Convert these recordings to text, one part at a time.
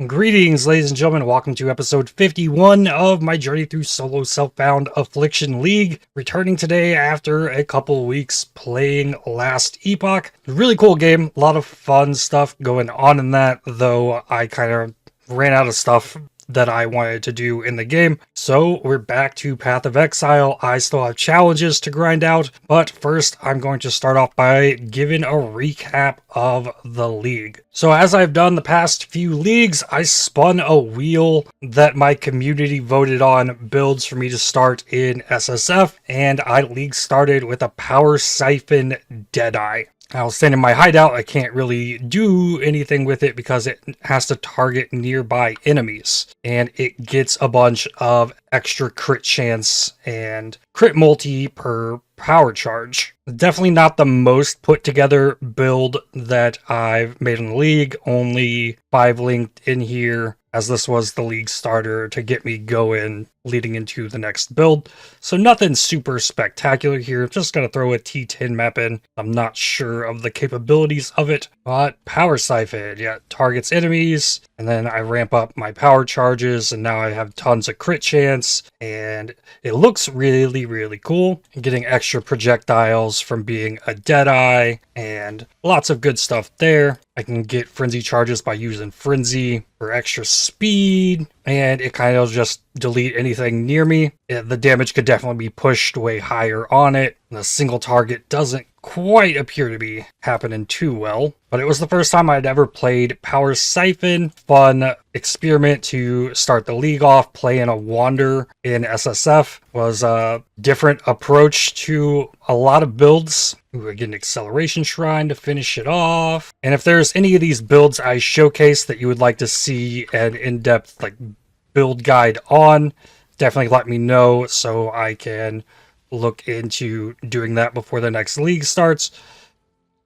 Greetings, ladies and gentlemen. Welcome to episode 51 of my journey through solo self-bound Affliction League. Returning today after a couple weeks playing Last Epoch. Really cool game. A lot of fun stuff going on in that, though I kind of ran out of stuff that I wanted to do in the game. So we're back to Path of Exile. I still have challenges to grind out, but first I'm going to start off by giving a recap of the league. So as I've done the past few leagues, I spun a wheel that my community voted on builds for me to start in SSF, and I league started with a Power Siphon Deadeye. I'll stand in my hideout. I can't really do anything with it because it has to target nearby enemies. And it gets a bunch of extra crit chance and crit multi per power charge. Definitely not the most put together build that I've made in the league. Only 5 linked in here, as this was the league starter to get me going leading into the next build. So nothing super spectacular here. I'm just going to throw a T10 map in. I'm not sure of the capabilities of it, but Power Siphon, yeah, targets enemies, and then I ramp up my power charges, and now I have tons of crit chance, and it looks really cool. I'm getting extra projectiles from being a Deadeye, and lots of good stuff there. I can get frenzy charges by using frenzy for extra speed, and it kind of just delete anything near me. The damage could definitely be pushed way higher on it. The single target doesn't quite appear to be happening too well, but it was the first time I'd ever played Power Siphon. Fun experiment to start the league off. Playing a Wander in SSF was a different approach to a lot of builds. We're getting Acceleration Shrine to finish it off. And if there's any of these builds I showcase that you would like to see an in-depth build guide on, definitely let me know so I can look into doing that before the next league starts.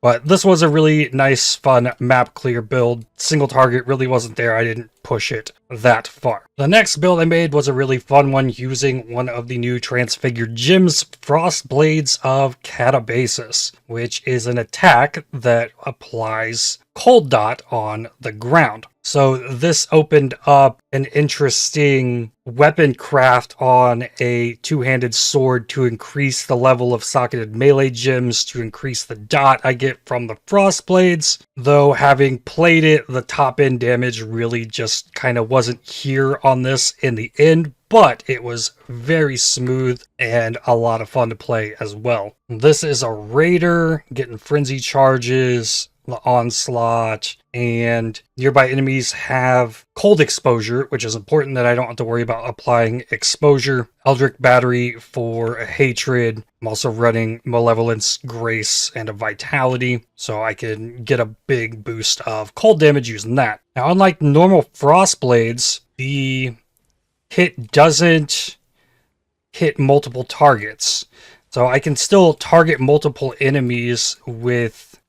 But this was a really nice, fun map clear build. Single target really wasn't there. I didn't push it that far. The next build I made was a really fun one using one of the new transfigured gems, Frost Blades of Katabasis, which is an attack that applies cold dot on the ground. So this opened up an interesting weapon craft on a two-handed sword to increase the level of socketed melee gems, to increase the dot I get from the frost blades. Though having played it, the top end damage really just kind of wasn't here on this in the end, but it was very smooth and a lot of fun to play as well. This is a raider getting frenzy charges, the onslaught, and nearby enemies have cold exposure, which is important that I don't have to worry about applying exposure. Eldritch Battery for a hatred. I'm also running Malevolence, Grace, and a Vitality, so I can get a big boost of cold damage using that. Now, unlike normal Frost Blades, the hit doesn't hit multiple targets. So I can still target multiple enemies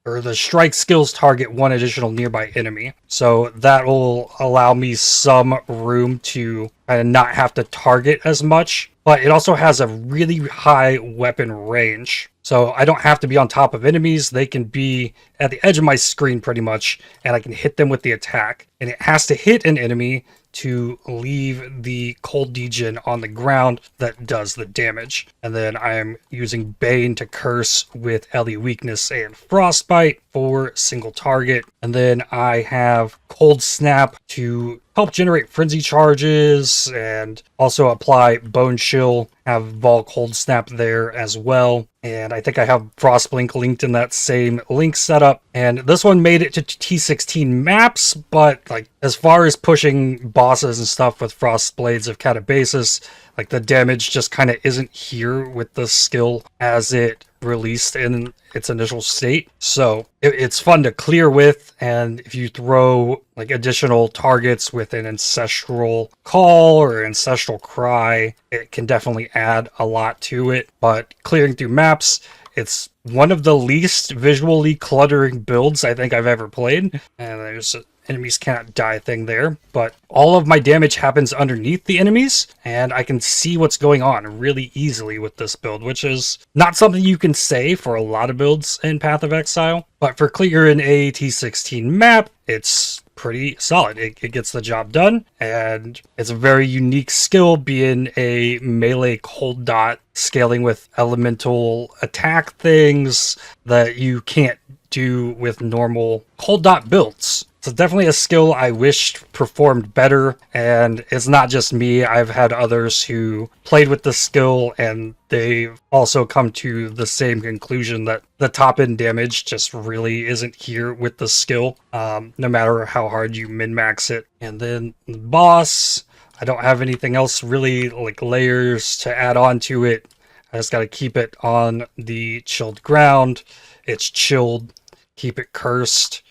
the strike skills target one additional nearby enemy. So that will allow me some room to kind of not have to target as much. But it also has a really high weapon range. So I don't have to be on top of enemies. They can be at the edge of my screen pretty much, and I can hit them with the attack. And it has to hit an enemy to leave the cold degen on the ground that does the damage. And then I am using Bane to curse with Ellie Weakness and Frostbite for single target. And then I have Cold Snap to help generate frenzy charges and also apply Bone Chill. Have Vol Cold Snap there as well. And I think I have Frostblink linked in that same link setup. And this one made it to T16 maps, but as far as pushing bosses and stuff with Frost Blades of Katabasis, the damage just kind of isn't here with the skill as it released in its initial state. So it's fun to clear with, and if you throw additional targets with an Ancestral Call or Ancestral Cry, it can definitely add a lot to it. But clearing through maps, it's one of the least visually cluttering builds I think I've ever played. And there's enemies cannot die thing there, but all of my damage happens underneath the enemies, and I can see what's going on really easily with this build, which is not something you can say for a lot of builds in Path of Exile. But for clearing a T16 map, it's pretty solid. It gets the job done, and it's a very unique skill, being a melee cold dot, scaling with elemental attack things that you can't do with normal cold dot builds. So definitely a skill I wished performed better, and it's not just me. I've had others who played with the skill, and they've also come to the same conclusion that the top end damage just really isn't here with the skill, no matter how hard you min-max it. And then the boss, I don't have anything else really like layers to add on to it. I just got to keep it on the chilled ground. It's chilled, keep it cursed,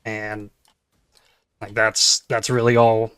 and like that's really all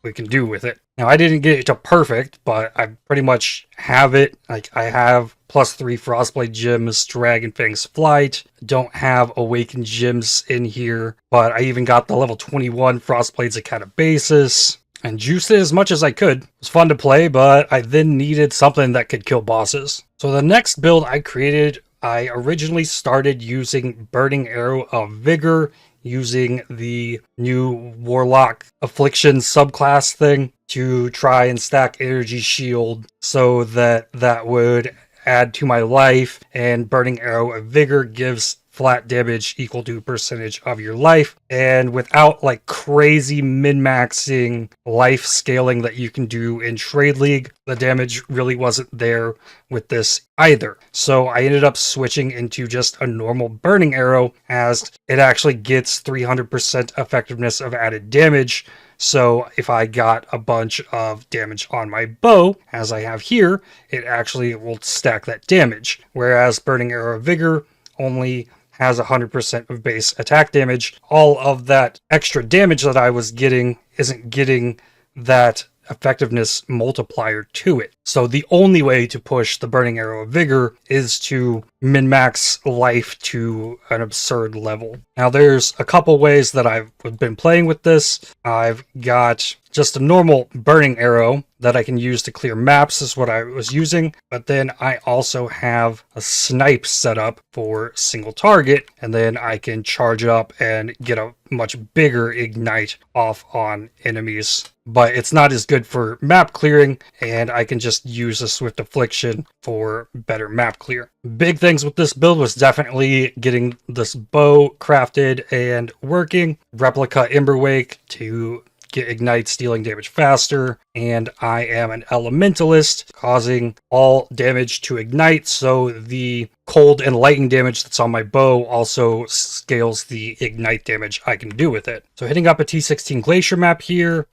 we can do with it. Now, I didn't get it to perfect, but I pretty much have it. Like, I have +3 Frostblade gems, Dragon Fang's Flight. Don't have Awakened gems in here, but I even got the level 21 Frostblades of Katabasis and juiced it as much as I could. It was fun to play, but I then needed something that could kill bosses. So the next build I created, I originally started using Burning Arrow of Vigor, using the new Warlock Affliction subclass thing to try and stack Energy Shield so that would add to my life, and Burning Arrow of Vigor gives flat damage equal to percentage of your life, and without like crazy min-maxing life scaling that you can do in Trade League, the damage really wasn't there with this either. So I ended up switching into just a normal Burning Arrow, as it actually gets 300% effectiveness of added damage. So if I got a bunch of damage on my bow, as I have here, it actually will stack that damage. Whereas Burning Arrow of Vigor only has 100% of base attack damage. All of that extra damage that I was getting isn't getting that effectiveness multiplier to it. So the only way to push the Burning Arrow of Vigor is to min-max life to an absurd level. Now, there's a couple ways that I've been playing with this. I've got just a normal Burning Arrow that I can use to clear maps, is what I was using. But then I also have a snipe set up for single target, and then I can charge up and get a much bigger ignite off on enemies. But it's not as good for map clearing, and I can just use a Swift Affliction for better map clear. Big things with this build was definitely getting this bow crafted and working. Replica Emberwake to get ignite stealing damage faster, and I am an Elementalist, causing all damage to ignite, so the cold and lightning damage that's on my bow also scales the ignite damage I can do with it. So hitting up a T16 Glacier map here,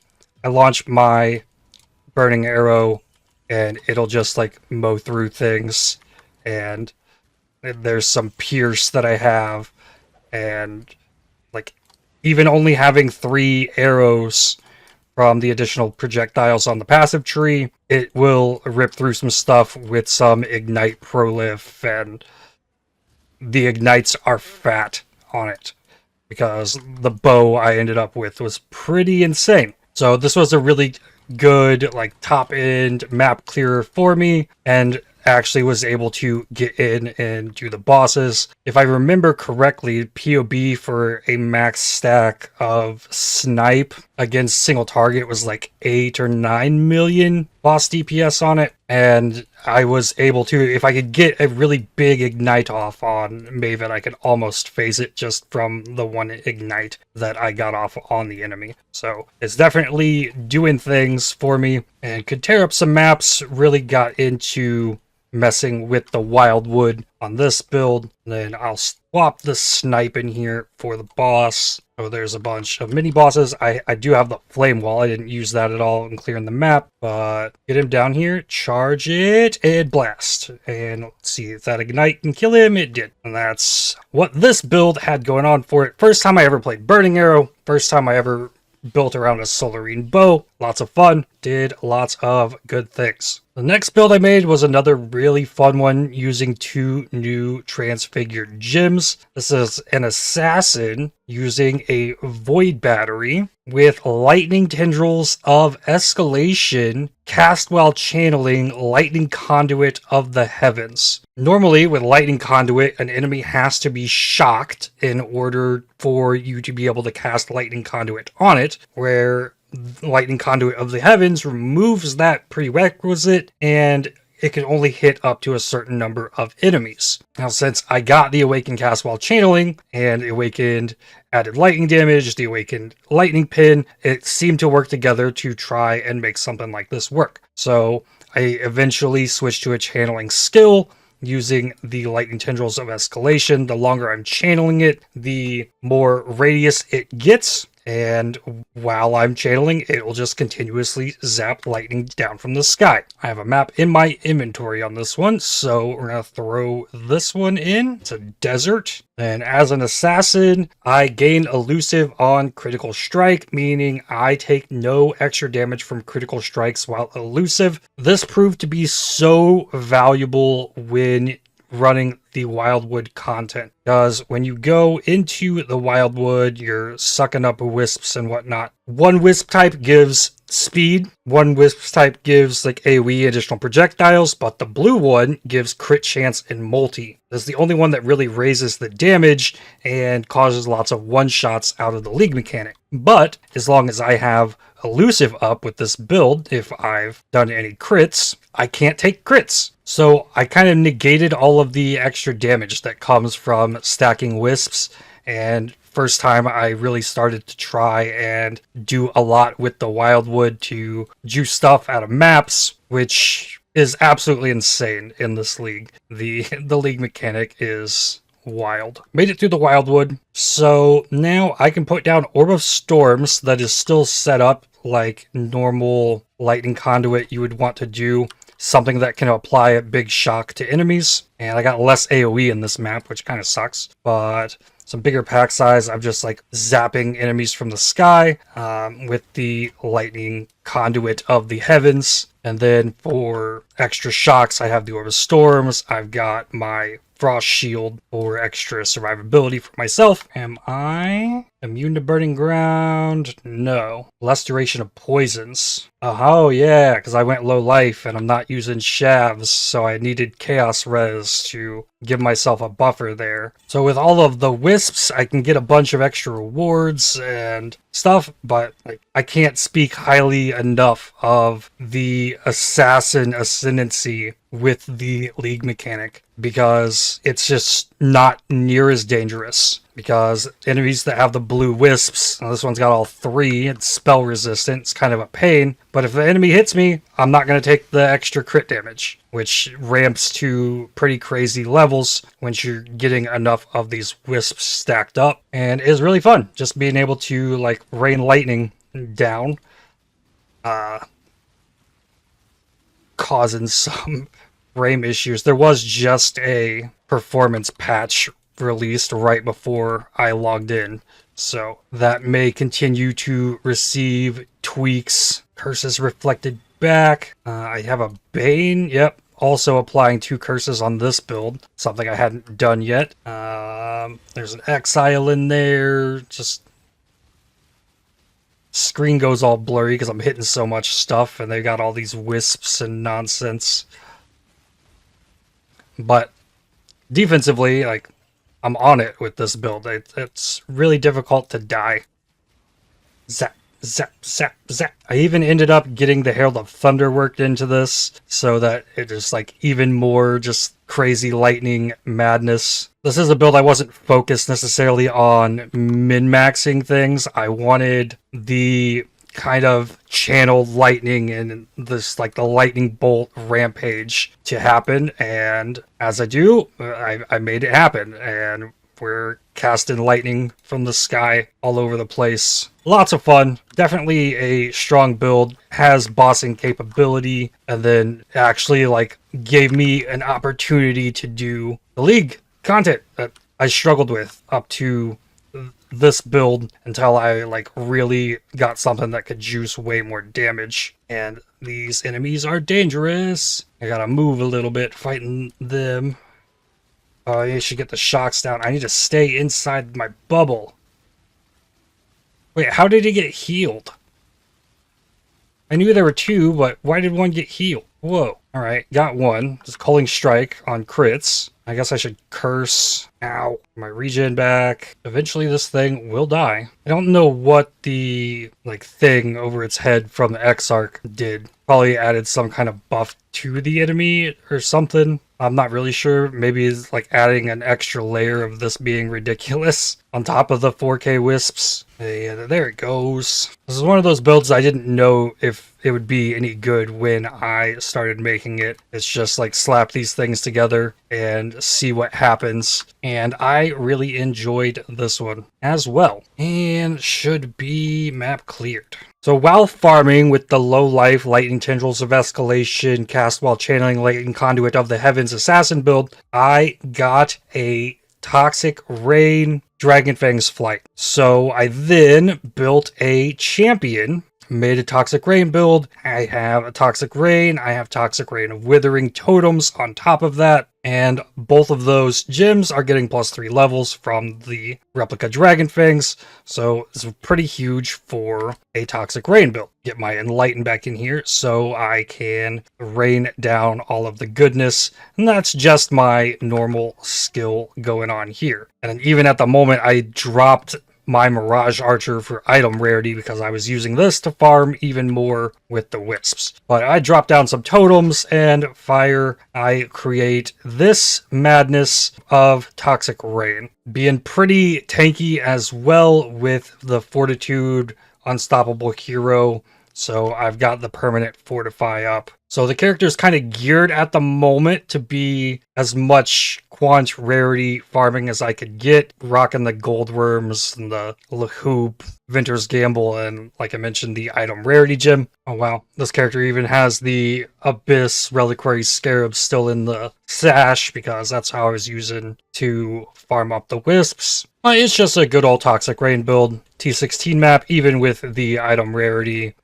I launch my Burning Arrow, and it'll just like mow through things, and there's some Pierce that I have, and like even only having 3 arrows from the additional projectiles on the passive tree, it will rip through some stuff with some ignite prolif, and the ignites are fat on it because the bow I ended up with was pretty insane. So this was a really good like top end map clearer for me, and actually was able to get in and do the bosses. If I remember correctly, POB for a max stack of snipe against single target was like 8 or 9 million boss DPS on it, and I was able to, if I could get a really big ignite off on Maven, I could almost phase it just from the one ignite that I got off on the enemy. So it's definitely doing things for me, and could tear up some maps. Really got into messing with the wildwood on this build. Then I'll swap the snipe in here for the boss. So there's a bunch of mini bosses. I do have the flame wall. I didn't use that at all in clearing the map, but get him down here, charge it, and blast. And let's see if that ignite can kill him. It did. And that's what this build had going on for it. First time I ever played Burning Arrow. First time I ever built around a Solarine bow. lots of fun, did lots of good things. The next build I made was another really fun one using 2 new transfigured gems. This is an assassin using a void battery with lightning tendrils of escalation cast while channeling lightning conduit of the heavens. Normally with lightning conduit, an enemy has to be shocked in order for you to be able to cast lightning conduit on it, where lightning conduit of the heavens removes that prerequisite and it can only hit up to a certain number of enemies. Now, since I got the awakened cast while channeling and the awakened added lightning damage, the awakened lightning pin, it seemed to work together to try and make something like this work. So I eventually switched to a channeling skill using the lightning tendrils of escalation. The longer I'm channeling it, the more radius it gets. And while I'm channeling, it will just continuously zap lightning down from the sky. I have a map in my inventory on this one, so we're going to throw this one in. It's a desert. And as an assassin, I gain elusive on critical strike, meaning I take no extra damage from critical strikes while elusive. This proved to be so valuable when running the Wildwood content, because when you go into the Wildwood, you're sucking up wisps and whatnot. One wisp type gives speed, one wisp type gives like AoE additional projectiles, but the blue one gives crit chance and multi. That's the only one that really raises the damage and causes lots of one-shots out of the league mechanic. But as long as I have elusive up with this build, if I've done any crits, I can't take crits. So I kind of negated all of the extra damage that comes from stacking wisps, and first time I really started to try and do a lot with the Wildwood to juice stuff out of maps, which is absolutely insane in this league. The league mechanic is wild. Made it through the Wildwood, so now I can put down Orb of Storms that is still set up like normal lightning conduit you would want to do. Something that can apply a big shock to enemies. And I got less AoE in this map, which kind of sucks. But some bigger pack size. I'm just like zapping enemies from the sky with the lightning conduit of the heavens. And then for extra shocks, I have the Orb of Storms. I've got my Frost Shield for extra survivability for myself. Am I immune to burning ground? No. Less duration of poisons. Oh yeah, because I went low life and I'm not using shavs, so I needed chaos res to give myself a buffer there. So with all of the wisps, I can get a bunch of extra rewards and stuff, but like I can't speak highly enough of the assassin ascendancy with the league mechanic, because it's just not near as dangerous. Because enemies that have the blue wisps, this one's got all 3, it's spell resistant, it's kind of a pain, but if the enemy hits me, I'm not going to take the extra crit damage, which ramps to pretty crazy levels once you're getting enough of these wisps stacked up, and is really fun, just being able to like rain lightning down, causing some frame issues. There was just a performance patch released right before I logged in, so that may continue to receive tweaks. Curses reflected back. I have a Bane, yep, also applying 2 curses on this build, something I hadn't done yet. There's an Exile in there, just screen goes all blurry because I'm hitting so much stuff and they got all these wisps and nonsense. But defensively, like, I'm on it with this build. It's really difficult to die. Zap, zap, zap, zap. I even ended up getting the Herald of Thunder worked into this so that it is like even more just crazy lightning madness. This is a build I wasn't focused necessarily on min-maxing things. I wanted the kind of channeled lightning and this like the lightning bolt rampage to happen, and as I do, I made it happen, and we're casting lightning from the sky all over the place. Lots of fun. Definitely a strong build. Has bossing capability, and then actually like gave me an opportunity to do the league content that I struggled with up to this build until I like really got something that could juice way more damage. And these enemies are dangerous. I gotta move a little bit fighting them. Oh, I should get the shocks down. I need to stay inside my bubble. Wait, how did he get healed? I knew there were two, but why did one get healed? Whoa. Alright, got one. Just Culling Strike on crits. I guess I should curse. Ow. My regen back. Eventually this thing will die. I don't know what the thing over its head from the Exarch did. Probably added some kind of buff to the enemy or something. I'm not really sure. Maybe it's like adding an extra layer of this being ridiculous on top of the 4K wisps. Yeah, there it goes. This is one of those builds I didn't know if it would be any good when I started making it. It's just like slap these things together and see what happens. And I really enjoyed this one as well. And should be map cleared. So while farming with the low life Lightning Tendrils of Escalation cast while channeling Lightning Conduit of the Heavens Assassin build, I got a Toxic Rain Dragonfang's Flight. So I then built a champion, made a Toxic Rain build. I have a Toxic Rain, I have Toxic Rain of Withering totems on top of that. And both of those gems are getting +3 levels from the replica Dragonfangs. So it's pretty huge for a Toxic Rain build. Get my Enlighten back in here so I can rain down all of the goodness. And that's just my normal skill going on here. And even at the moment, I dropped my Mirage Archer for item rarity because I was using this to farm even more with the wisps. But I drop down some totems and fire. I create this madness of Toxic Rain. Being pretty tanky as well with the Fortitude Unstoppable Hero. So I've got the permanent Fortify up. So the character is kind of geared at the moment to be as much quant rarity farming as I could get, rocking the gold worms and the Lahoop, Venter's Gamble, and like I mentioned, the item rarity gem. Oh wow, this character even has the Abyss Reliquary Scarab still in the sash because that's how I was using to farm up the wisps. It's just a good old Toxic Rain build. T16 map, even with the item rarity,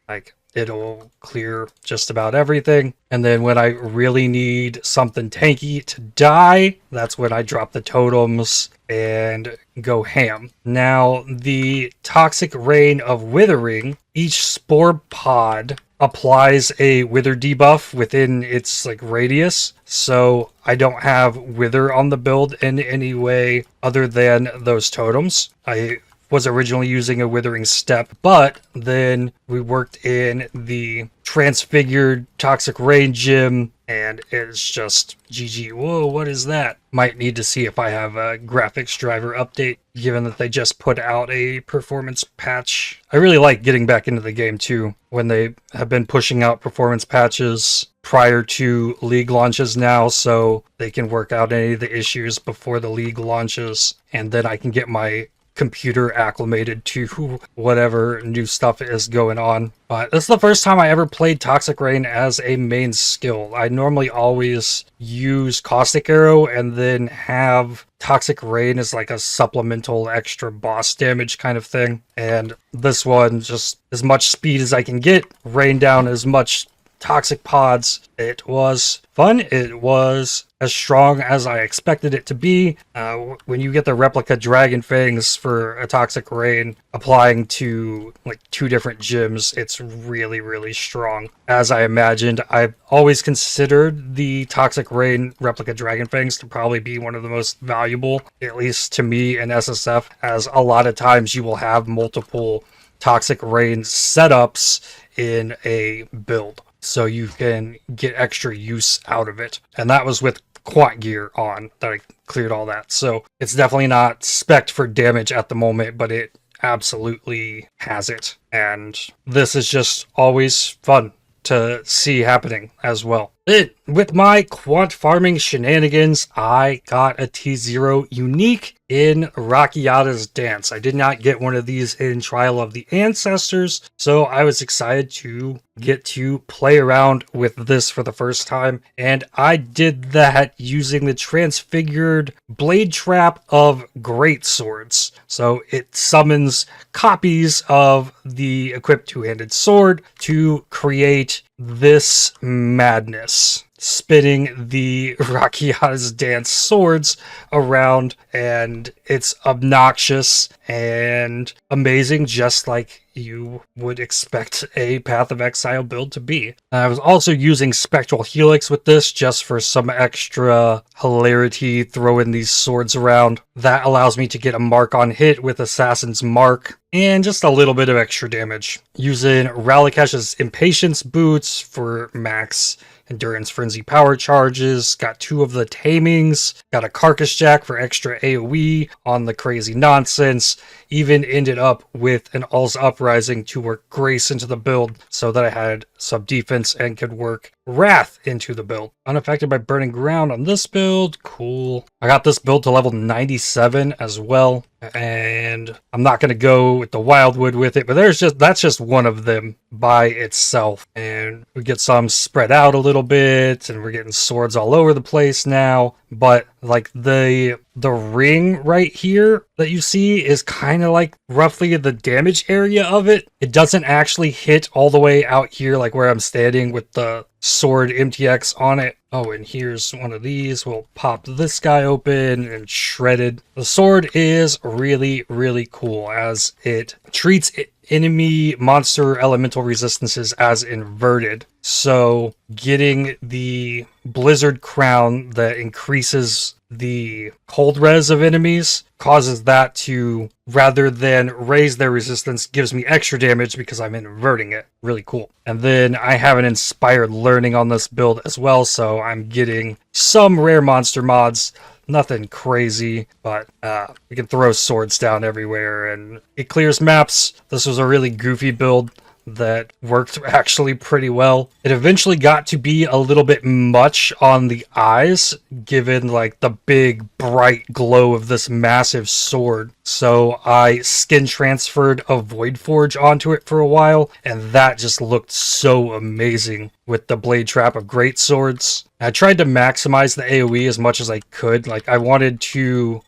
it'll clear just about everything. And then when I really need something tanky to die, that's when I drop the totems and go ham. Now, the Toxic Rain of Withering, each spore pod applies a wither debuff within its radius. So I don't have wither on the build in any way other than those totems. I was originally using a Withering Step, but then we worked in the Transfigured Toxic Rain gem, and it's just GG. Whoa, what is that? Might need to see if I have a graphics driver update, given that they just put out a performance patch. I really like getting back into the game too, when they have been pushing out performance patches prior to League launches now, so they can work out any of the issues before the League launches, and then I can get my computer acclimated to whatever new stuff is going on. But this is the first time I ever played Toxic Rain as a main skill. I normally always use Caustic Arrow and then have Toxic Rain as like a supplemental extra boss damage kind of thing. And this one, just as much speed as I can get, rain down as much toxic pods. It was fun. It was as strong as I expected it to be. When you get the replica Dragon Fangs for a Toxic Rain applying to like 2 different gems, it's really, really strong. As I imagined, I've always considered the Toxic Rain replica Dragon Fangs to probably be one of the most valuable, at least to me in SSF, as a lot of times you will have multiple Toxic Rain setups in a build, so you can get extra use out of it. And that was with quant gear on that I cleared all that. So it's definitely not spec'd for damage at the moment, but it absolutely has it. And this is just always fun to see happening as well. With my quant farming shenanigans, I got a T0 unique in Rakiata's Dance. I did not get one of these in Trial of the Ancestors, so I was excited to get to play around with this for the first time, and I did that using the transfigured blade trap of Greatswords. So it summons copies of the equipped two-handed sword to create this madness, spinning the Rakiata's Dance swords around, and it's obnoxious and amazing, just like you would expect a Path of Exile build to be. I was also using Spectral Helix with this just for some extra hilarity, throwing these swords around. That allows me to get a mark on hit with Assassin's Mark, and just a little bit of extra damage. Using Ralakesh's Impatience Boots for max Endurance Frenzy power charges, got 2 of the Tamings, got a Carcass Jack for extra AoE on the crazy nonsense, even ended up with an All's Uprising to work Grace into the build so that I had some defense and could work Wrath into the build. Unaffected by Burning Ground on this build, cool. I got this build to level 97 as well, and I'm not going to go with the Wildwood with it, but that's just one of them by itself. And we get some spread out a little bit, and we're getting swords all over the place now, but like the ring right here that you see is kind of like roughly the damage area of it. It doesn't actually hit all the way out here like where I'm standing with the sword MTX on it. Oh, and here's one of these. We'll pop this guy open and shred it. The sword is really, really cool as it treats enemy monster elemental resistances as inverted. So getting the Blizzard Crown that increases the cold res of enemies causes that to, rather than raise their resistance, gives me extra damage because I'm inverting it. Really cool. And then I have an inspired learning on this build as well, so I'm getting some rare monster mods. Nothing crazy, but we can throw swords down everywhere and it clears maps. This was a really goofy build that worked actually pretty well. It eventually got to be a little bit much on the eyes, given like the big bright glow of this massive sword. So I skin transferred a Void Forge onto it for a while, and that just looked so amazing with the blade trap of Greatswords. I tried to maximize the AoE as much as I could. Like I wanted to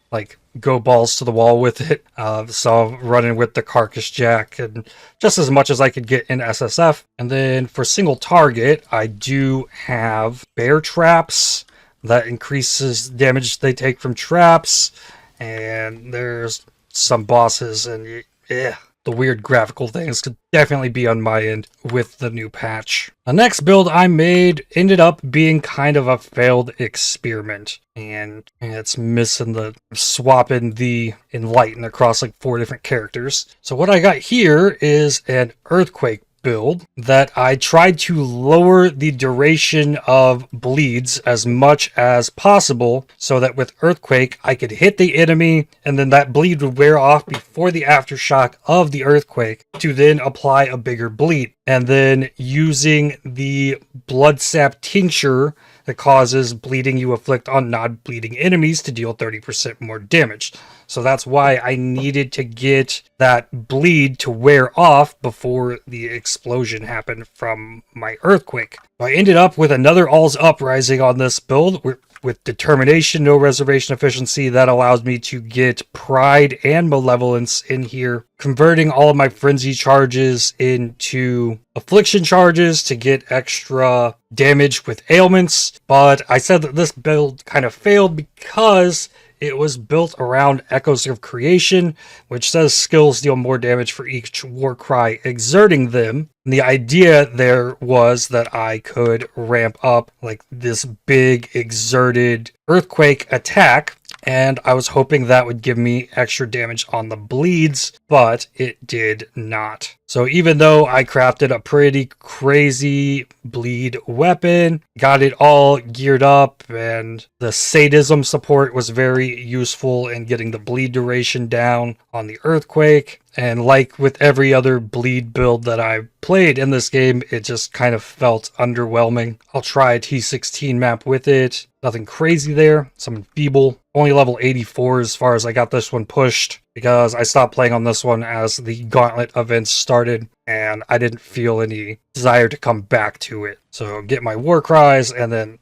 go balls to the wall with it. So I'm running with the Carcass Jack and just as much as I could get in SSF. And then for single target, I do have Bear Traps that increases damage they take from traps. And there's some bosses and the weird graphical things could definitely be on my end with the new patch. The next build I made ended up being kind of a failed experiment, and it's missing the swapping the Enlighten across like 4 different characters. So what I got here is an Earthquake build that I tried to lower the duration of bleeds as much as possible so that with Earthquake I could hit the enemy and then that bleed would wear off before the aftershock of the Earthquake to then apply a bigger bleed. And then using the Blood Sap Tincture that causes bleeding you afflict on non-bleeding enemies to deal 30% more damage. So that's why I needed to get that bleed to wear off before the explosion happened from my Earthquake. I ended up with another All's Uprising on this build with Determination, no reservation efficiency. That allows me to get Pride and Malevolence in here, converting all of my Frenzy charges into Affliction charges to get extra damage with ailments. But I said that this build kind of failed because it was built around Echoes of Creation, which says skills deal more damage for each Warcry exerting them. And the idea there was that I could ramp up like this big exerted Earthquake attack and I was hoping that would give me extra damage on the bleeds, but it did not. So even though I crafted a pretty crazy bleed weapon, got it all geared up, and the sadism support was very useful in getting the bleed duration down on the Earthquake, and like with every other bleed build that I played in this game, it just kind of felt underwhelming. I'll try a T16 map with it. Nothing crazy there. Some enfeeble. Only level 84 as far as I got this one pushed, because I stopped playing on this one as the Gauntlet events started, and I didn't feel any desire to come back to it. So get my war cries, and then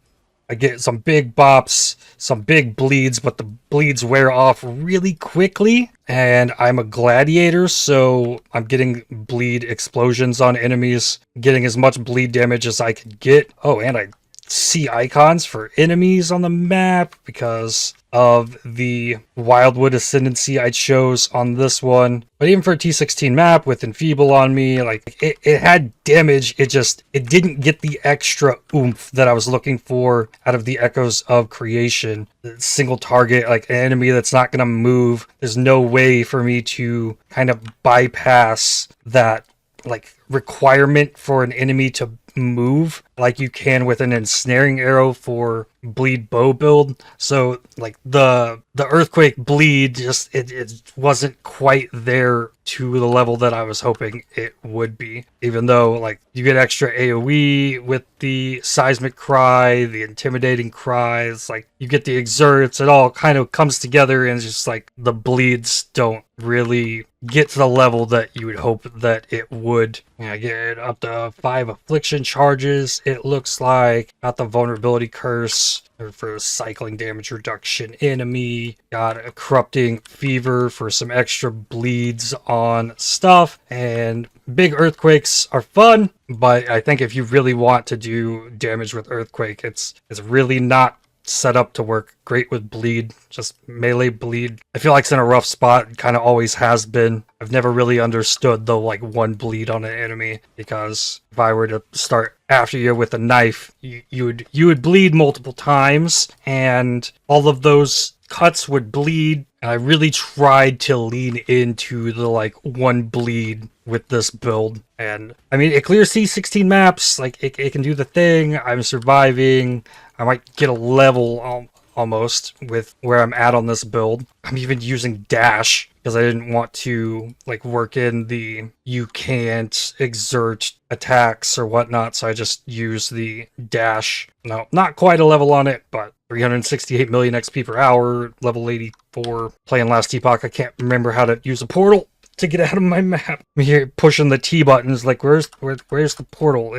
I get some big bops, some big bleeds, but the bleeds wear off really quickly. And I'm a gladiator, so I'm getting bleed explosions on enemies, getting as much bleed damage as I could get. Oh, and I see icons for enemies on the map because of the Wildwood Ascendancy I chose on this one. But even for a T16 map with Enfeeble on me, like it had damage, it didn't get the extra oomph that I was looking for out of the Echoes of Creation. The single target, like an enemy that's not gonna move. There's no way for me to kind of bypass that like requirement for an enemy to move like you can with an ensnaring arrow for bleed bow build. So like the Earthquake bleed just it wasn't quite there to the level that I was hoping it would be, even though like you get extra AoE with the seismic cry, the intimidating cries, like you get the exerts, it all kind of comes together, and it's just like the bleeds don't really get to the level that you would hope that it would. I get up to 5 affliction charges, it looks like. Got the vulnerability curse for cycling damage reduction enemy. Got a corrupting fever for some extra bleeds on stuff. And big earthquakes are fun, but I think if you really want to do damage with earthquake, it's really not set up to work great with bleed. Just melee bleed, I feel like it's in a rough spot. Kind of always has been. I've never really understood the like one bleed on an enemy, because if I were to start after you with a knife, you would bleed multiple times, and all of those cuts would bleed. And I really tried to lean into the like one bleed with this build. And I mean, it clears C16 maps, like it can do the thing. I'm surviving. I might get a level almost with where I'm at on this build. I'm even using dash because I didn't want to like work in the you can't exert attacks or whatnot, so I just use the dash. No, not quite a level on it, but 368 million XP per hour, level 84. Playing last epoch, I can't remember how to use a portal to get out of my map. I'm here pushing the T buttons, like where's the portal?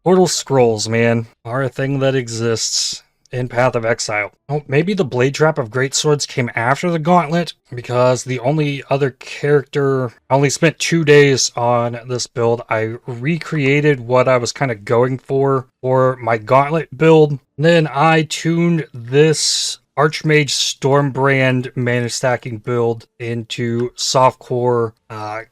Portal scrolls, man, are a thing that exists in Path of Exile. Oh, maybe the Blade Trap of Greatswords came after the Gauntlet, because the only other character, I only spent 2 days on this build. I recreated what I was kind of going for my Gauntlet build. Then I tuned this Archmage Stormbrand mana stacking build into softcore.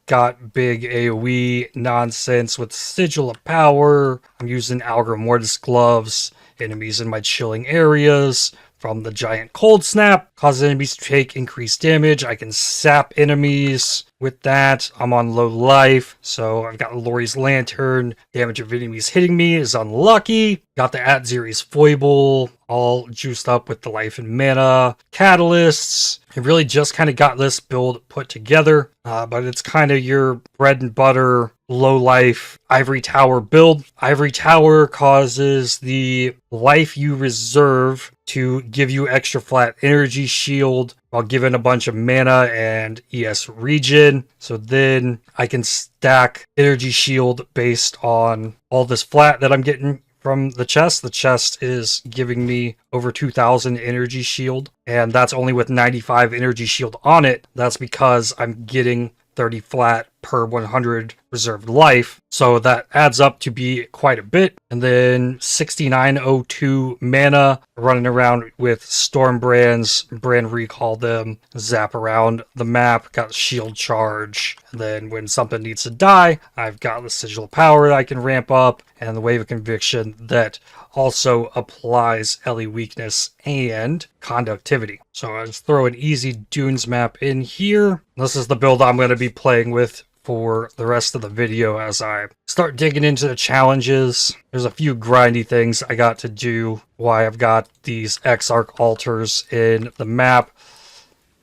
Got big AoE nonsense with Sigil of Power. I'm using Algrim Mortis gloves. Enemies in my chilling areas from the giant cold snap causes enemies to take increased damage. I can sap enemies with that. I'm on low life, so I've got Lori's Lantern. Damage of enemies hitting me is unlucky. Got the Atziri's Foible, all juiced up with the life and mana. Catalysts. I really just kind of got this build put together, but it's kind of your bread and butter low life Ivory Tower build. Ivory Tower causes the life you reserve to give you extra flat energy shield while giving a bunch of mana and ES regen. So then I can stack energy shield based on all this flat that I'm getting from the chest. The chest is giving me over 2,000 energy shield, and that's only with 95 energy shield on it. That's because I'm getting 30 flat per 100% reserved life, so that adds up to be quite a bit. And then 6902 mana, running around with Stormbrands, brand recall them, zap around the map, got shield charge. And then when something needs to die, I've got the Sigil of Power that I can ramp up, and the Wave of Conviction that also applies Ellie weakness and conductivity. So I just throw an easy Dunes map in here. This is the build I'm going to be playing with for the rest of the video as I start digging into the challenges. There's a few grindy things I got to do while I've got these Exarch Altars in the map,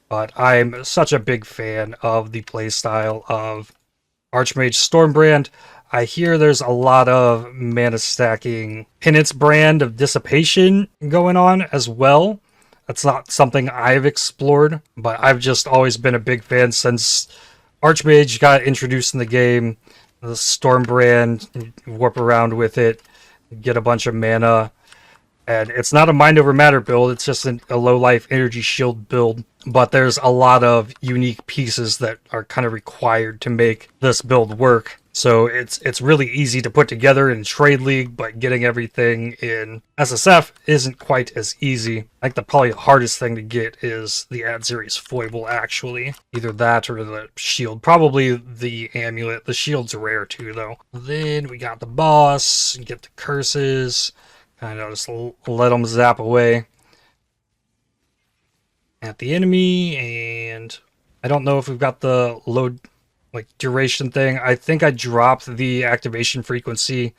but I'm such a big fan of the playstyle of Archmage Stormbrand. I hear there's a lot of mana stacking Penance brand of dissipation going on as well. That's not something I've explored, but I've just always been a big fan since Archmage got introduced in the game. The Stormbrand, warp around with it, get a bunch of mana. And it's not a mind over matter build, it's just a low life energy shield build. But there's a lot of unique pieces that are kind of required to make this build work. So it's really easy to put together in Trade League, but getting everything in SSF isn't quite as easy. I think probably the hardest thing to get is the Ad Series Foible, actually. Either that or the shield. Probably the amulet. The shield's rare too, though. Then we got the boss, get the curses. Kind of just let them zap away at the enemy, and I don't know if we've got the load duration thing. I think I dropped the activation frequency.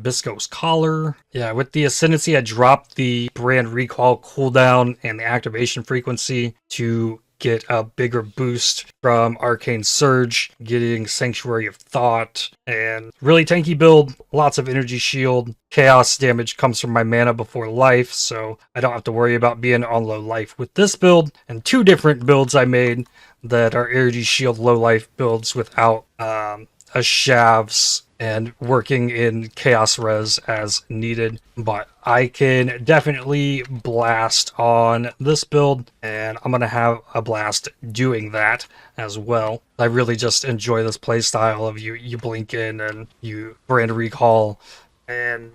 Bisco's Collar. Yeah, with the Ascendancy, I dropped the brand recall cooldown and the activation frequency to get a bigger boost from Arcane Surge, getting Sanctuary of Thought, and really tanky build, lots of energy shield. Chaos damage comes from my mana before life, so I don't have to worry about being on low life with this build. And two different builds I made that are energy shield low life builds without a Shavs and working in Chaos Res as needed. But I can definitely blast on this build, and I'm going to have a blast doing that as well. I really just enjoy this playstyle of you blink in and you brand recall and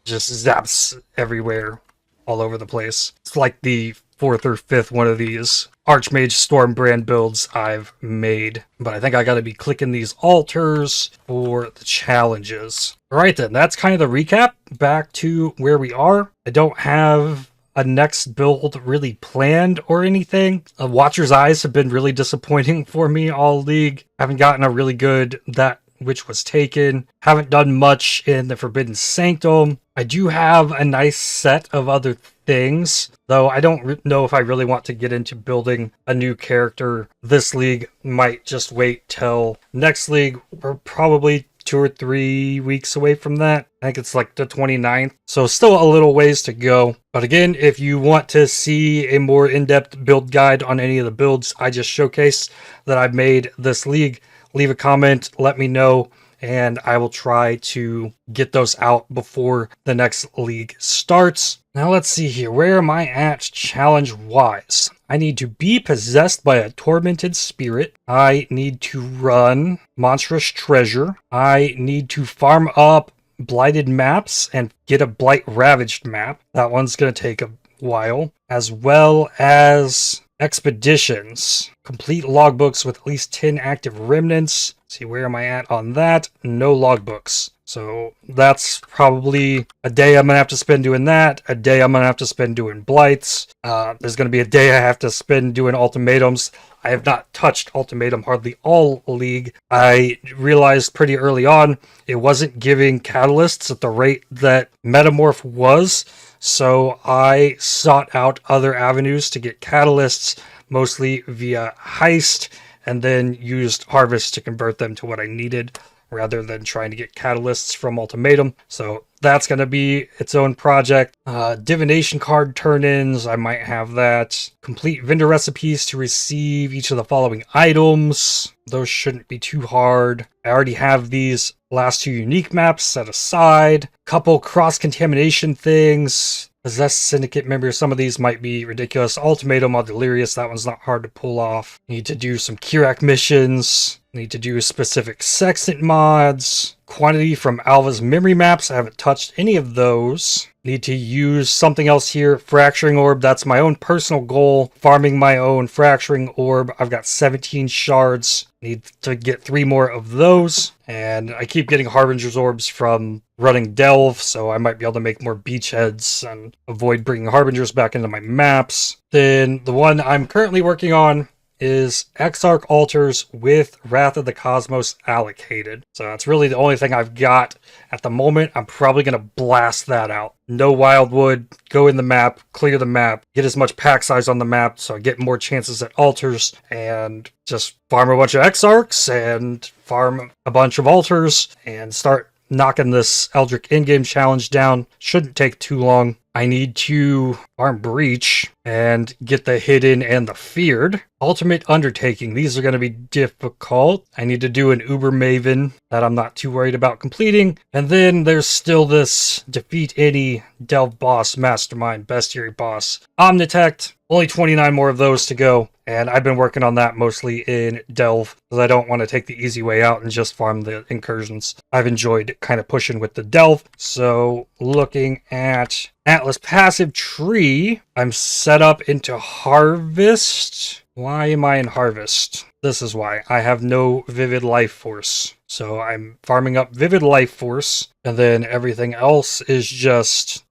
just zaps everywhere all over the place. It's like the fourth or fifth one of these Archmage Stormbrand builds I've made, but I think I got to be clicking these altars for the challenges. All right then, that's kind of the recap. Back to where we are. I don't have a next build really planned or anything. Watcher's Eyes have been really disappointing for me all league. I haven't gotten a really good That Which Was Taken. Haven't done much in the Forbidden Sanctum. I do have a nice set of other things, though I don't know if I really want to get into building a new character this league. Might just wait till next league. We're probably 2 or 3 weeks away from that. I think it's like the 29th, so still a little ways to go. But again, if you want to see a more in-depth build guide on any of the builds I just showcased that I've made this league, leave a comment, let me know, and I will try to get those out before the next league starts. Now let's see here. Where am I at challenge-wise? I need to be possessed by a tormented spirit. I need to run Monstrous Treasure. I need to farm up blighted maps and get a Blight Ravaged map. That one's going to take a while. As well as expeditions. Complete logbooks with at least 10 active remnants. See, where am I at on that? No logbooks. So that's probably a day I'm going to have to spend doing that. A day I'm going to have to spend doing blights. There's going to be a day I have to spend doing ultimatums. I have not touched ultimatum hardly all league. I realized pretty early on it wasn't giving catalysts at the rate that Metamorph was. So I sought out other avenues to get catalysts, mostly via Heist, and then used Harvest to convert them to what I needed, rather than trying to get catalysts from Ultimatum. So that's going to be its own project. Divination card turn-ins, I might have that. Complete vendor recipes to receive each of the following items. Those shouldn't be too hard. I already have these last 2 unique maps set aside. Couple cross-contamination things. Possessed Syndicate members, some of these might be ridiculous. Ultimatum on Delirious, that one's not hard to pull off. Need to do some Kirak missions. Need to do specific sextant mods. Quantity from Alva's memory maps. I haven't touched any of those. Need to use something else here. Fracturing Orb. That's my own personal goal. Farming my own Fracturing Orb. I've got 17 shards. Need to get 3 more of those. And I keep getting Harbinger's Orbs from running Delve, so I might be able to make more beachheads and avoid bringing Harbingers back into my maps. Then the one I'm currently working on is Exarch Altars with Wrath of the Cosmos allocated. So that's really the only thing I've got at the moment. I'm probably going to blast that out. No Wildwood, go in the map, clear the map, get as much pack size on the map so I get more chances at altars, and just farm a bunch of Exarchs and farm a bunch of altars and start knocking this Eldritch in-game challenge down. Shouldn't take too long. I need to farm Breach and get the Hidden and the Feared. Ultimate Undertaking. These are going to be difficult. I need to do an Uber Maven that I'm not too worried about completing. And then there's still this defeat any Delve boss, Mastermind, Bestiary boss, Omnitect. Only 29 more of those to go. And I've been working on that mostly in Delve because I don't want to take the easy way out and just farm the incursions. I've enjoyed kind of pushing with the Delve. So looking at Atlas passive tree, I'm set up into Harvest. Why am I in Harvest? This is why. I have no Vivid Life Force. So I'm farming up Vivid Life Force, and then everything else is just,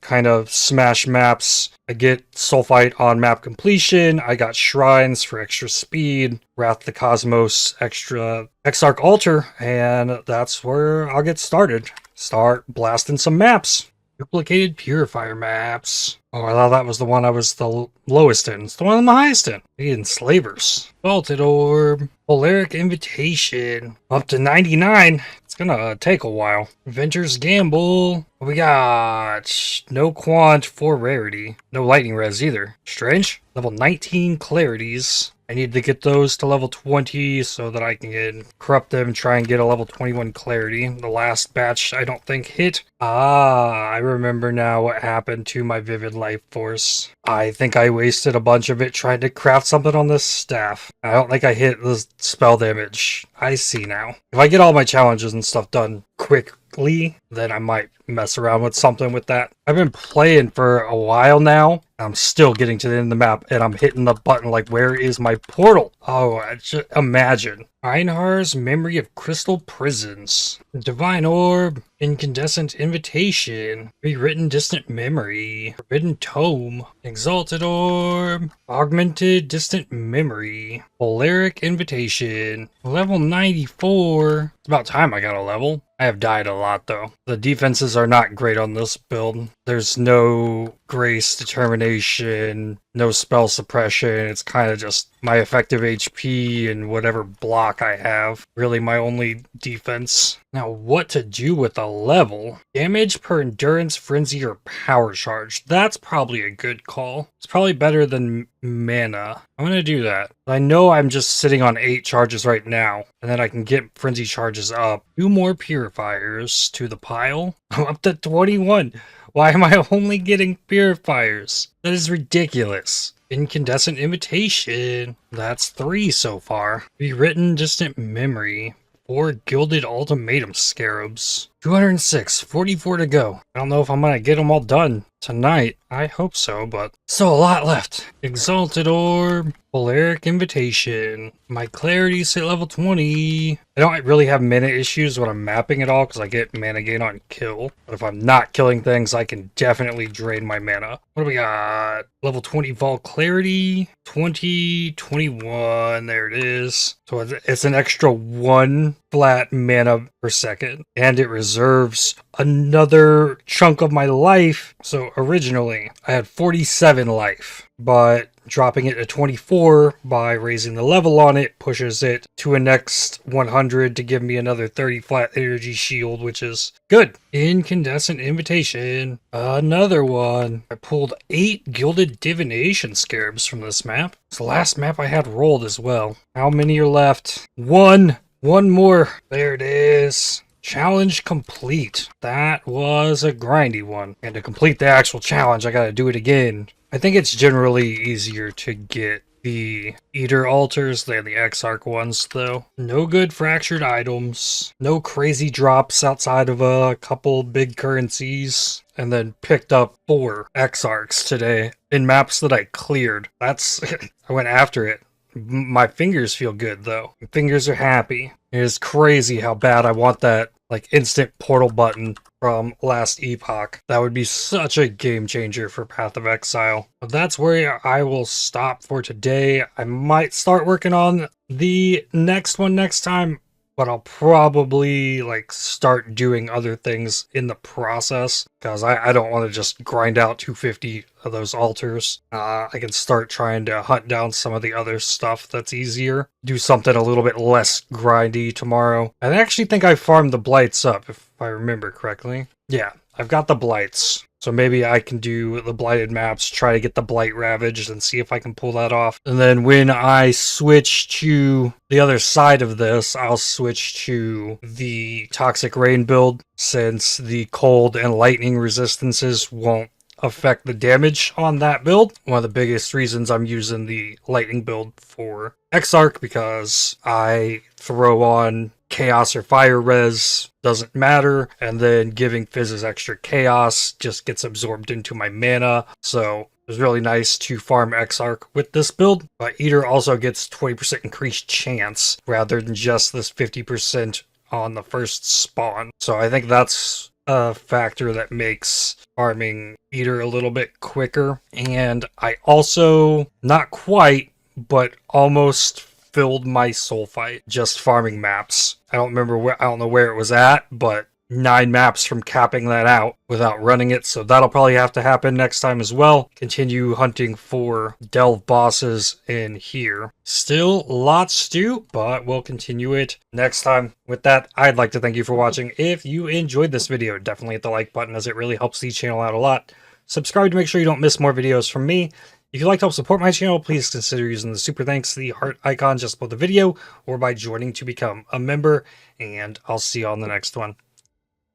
kind of smash maps. I get Sulfite on map completion. I got Shrines for extra speed, Wrath the Cosmos, extra Exarch Altar, and that's where I'll get started. Start blasting some maps. Duplicated Purifier maps. Oh, I thought that was the one I was the lowest in. It's the one I'm the highest in. Enslavers. Vaulted Orb. Polaric Invitation. Up to 99. It's gonna take a while. Venture's Gamble. We got no Quant for rarity. No Lightning Res either. Strange. Level 19 Clarities. I need to get those to level 20 so that I can corrupt them and try and get a level 21 Clarity. The last batch I don't think hit. I remember now what happened to my Vivid Life Force. I think I wasted a bunch of it trying to craft something on this staff. I don't think I hit the spell damage. I see now. If I get all my challenges and stuff done quickly, then I might mess around with something with that. I've been playing for a while now. I'm still getting to the end of the map, and I'm hitting the button like, where is my portal? Oh, just imagine. Einhar's Memory of Crystal Prisons. Divine Orb. Incandescent Invitation. Rewritten Distant Memory. Forbidden Tome. Exalted Orb. Augmented Distant Memory. Polaric Invitation. Level 94. It's about time I got a level. I have died a lot though. The defenses are not great on this build. There's no Grace, Determination, no spell suppression. It's kind of just my effective HP and whatever block I have. Really my only defense. Now what to do with a level? Damage per endurance, frenzy, or power charge. That's probably a good call. It's probably better than mana. I'm gonna do that. I know I'm just sitting on 8 charges right now, and then I can get frenzy charges up. 2 more purifiers to the pile. I'm up to 21. Why am I only getting purifiers? That is ridiculous. Incandescent Invitation. That's 3 so far. Rewritten Distant Memory. 4 Gilded Ultimatum Scarabs. 206, 44 to go. I don't know if I'm gonna get them all done tonight. I hope so, but still a lot left. Exalted Orb. Polaric Invitation. My Clarity's at level 20. I don't really have mana issues when I'm mapping it all because I get mana gain on kill. But if I'm not killing things, I can definitely drain my mana. What do we got? Level 20 Vault Clarity. 20, 21. There it is. So it's an extra 1 flat mana per second. And it reserves another chunk of my life. So originally I had 47 life, but dropping it to 24 by raising the level on it pushes it to a next 100 to give me another 30 flat energy shield, which is good. Incandescent Invitation. Another one. I pulled 8 Gilded Divination Scarabs from this map. It's the last map I had rolled as well. How many are left? 1. 1 more. There it is. Challenge complete. That was a grindy one. And to complete the actual challenge, I gotta do it again. I think it's generally easier to get the Eater Altars than the Exarch ones, though. No good fractured items. No crazy drops outside of a couple big currencies. And then picked up 4 Exarchs today in maps that I cleared. That's... I went after it. My fingers feel good, though. My fingers are happy. It is crazy how bad I want that, like, instant portal button from last epoch. That would be such a game changer for Path of Exile. But that's where I will stop for today. I might start working on the next one next time, but I'll probably like start doing other things in the process because I don't want to just grind out 250 of those altars. I can start trying to hunt down some of the other stuff that's easier. Do something a little bit less grindy tomorrow. I actually think I farmed the blights up, if I remember correctly. Yeah, I've got the blights. So maybe I can do the blighted maps, try to get the blight ravaged and see if I can pull that off. And then when I switch to the other side of this, I'll switch to the toxic rain build since the cold and lightning resistances won't affect the damage on that build. One of the biggest reasons I'm using the lightning build for Exarch because I throw on chaos or fire res, doesn't matter, and then giving fizzes extra chaos just gets absorbed into my mana, so it was really nice to farm Exarch with this build. But Eater also gets 20% increased chance rather than just this 50% on the first spawn, so I think that's a factor that makes farming Eater a little bit quicker. And I also, not quite, but almost filled my soul fight just farming maps. I don't know where it was at, but 9 maps from capping that out without running it, so that'll probably have to happen next time as well. Continue hunting for delve bosses in here. Still lots to do, but we'll continue it next time. With that, I'd like to thank you for watching. If you enjoyed this video, definitely hit the like button as it really helps the channel out a lot. Subscribe to make sure you don't miss more videos from me. If you'd like to help support my channel, please consider using the super thanks, the heart icon just below the video, or by joining to become a member, and I'll see you on the next one.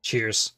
Cheers.